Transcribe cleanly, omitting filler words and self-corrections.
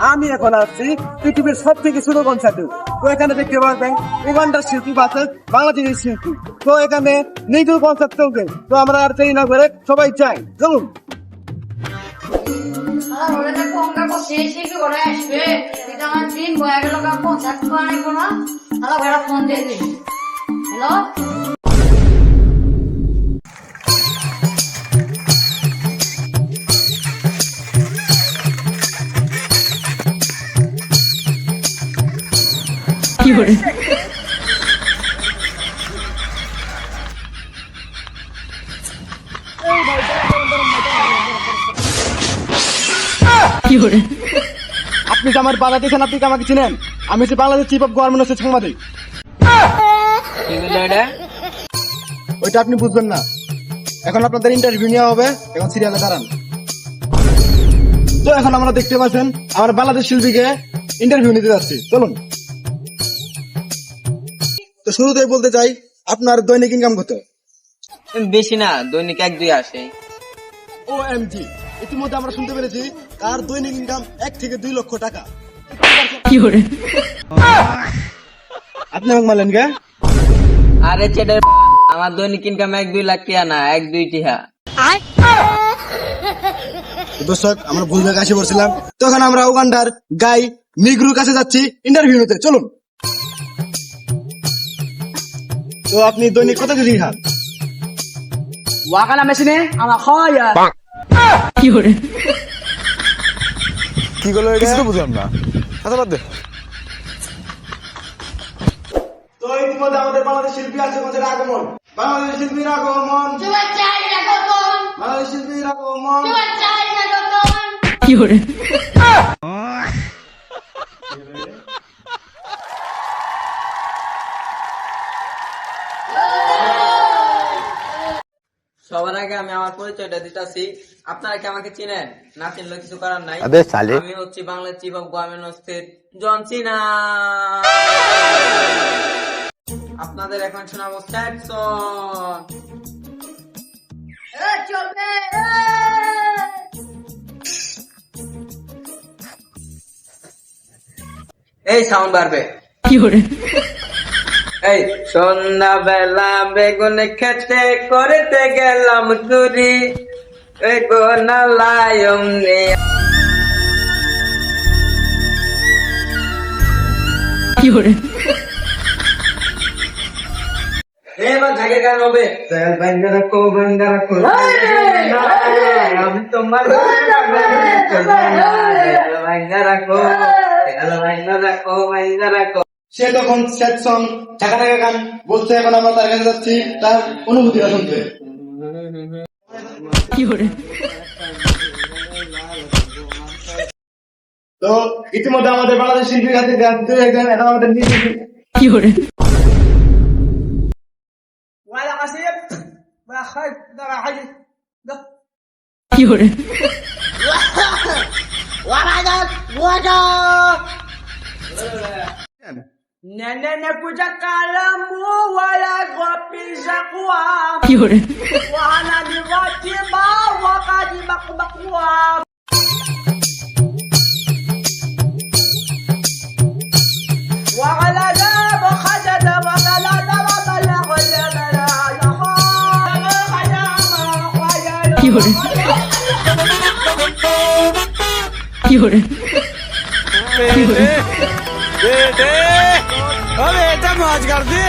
আমি এখন আসছি পৃথিবীর সব থেকে ছোট কনসার্টে। তো এখানে দেখতে পারবেন উগান্ডার শিল্পী বাসে বাংলাদেশের শিল্পী। তো এখানে নিজেও কনসার্ট চলবে। তো আমরা আর দেরি না করে সবাই চাই, চলুন। হ্যালো, কি করে কি করে আপনি তো আমার বাধা দিয়েছেন, আপনি কি আমাকে চিনেন? আমি হচ্ছে বাংলাদেশ চিফ অফ গভর্নমেন্টের সাংবাদিক। ওইটা আপনি বুঝবেন না। এখন আপনাদের ইন্টারভিউ নেওয়া হবে, এখন সিরিয়ালে দাঁড়ান। তো এখন আমরা দেখতে পাচ্ছেন আমার বাংলাদেশ শিল্পীকে ইন্টারভিউ নিতে যাচ্ছি, চলুন। তো শুরুতেই বলতে চাই, আপনার দৈনিক ইনকাম কত? বেশি না, দৈনিক 1-2 আসে। OMG, ইতিমধ্যে আমরা শুনতে পেরেছি তার দৈনিক ইনকাম 1 থেকে 2 লক্ষ টাকা। কি করে আপনি আমাকে মারলেন কে? আরে ছেড়ে, আমার দৈনিক ইনকাম 1-2 লাখ টিয়া না, 1-2 টিহা। দর্শক, আমরা ভুল জায়গায় এসে পড়ছিলাম। তখন আমরা উগান্ডার গাই নিগ্রুর কাছে যাচ্ছি ইন্টারভিউ নিতে, চলুন। তো আপনি দৈনিক কত কেজি খান? ওয়াকানা মেশিনে আমার খাওয়া কি করে কি করলো এটা? কিছু তো বুঝলাম না। আচ্ছা বাদ দে। তো ইতিমধ্যে আমাদের বাংলাদেশ শিল্পী আছে, আগমন। বাংলাদেশ শিল্পীর আগমন, বাংলাদেশ শিল্পীর আগমন। কি করে সবার আগে আমি আমার পরিচয়টা দিতেছি। আপনারা কি আমাকে চিনেন? না চিনলে কিছু করার নাই। আমি হচ্ছি বাংলাদেশ চিফ অফ গভর্নমেন্ট জন সিনা। আপনাদের এখন শোনাবো স্যাড সং। এই সাউন্ড বাড়বে। কি করে এই সন্ধ্যা বেলা বেগুন খেতে করতে গেলাম চুরি, বেগুন লায়ম নিয়ে। কি করে এবার ঝাঁকে গান হবে। ভাঙ্গা রাখো, ভাঙ্গা রাখো, আমি তোমার ভাঙ্গা রাখো, ভাঙ্গা রাখো, ভাঙ্গা রাখো। সে তখন স্যাড সং ঢাকা ঢাকা গান বলছে। এখন আমরা তার কাছে যাচ্ছি তার অনুভূতিটা শুনতে। কি করে তো ইতিমধ্যে আমাদের বাংলাদেশ শিল্পীর কাছে যাচ্ছি একজন, এখন আমাদের নিজে কি করে কি করে Nene kuja kalamu wala gopisha kuwa কি করে wana ni watiba wakati bakubakua wakala da bakada da wakala da wakala wala bala ya কি করে কি করে কি করে বেটে, ও বেটা মौज कर दे।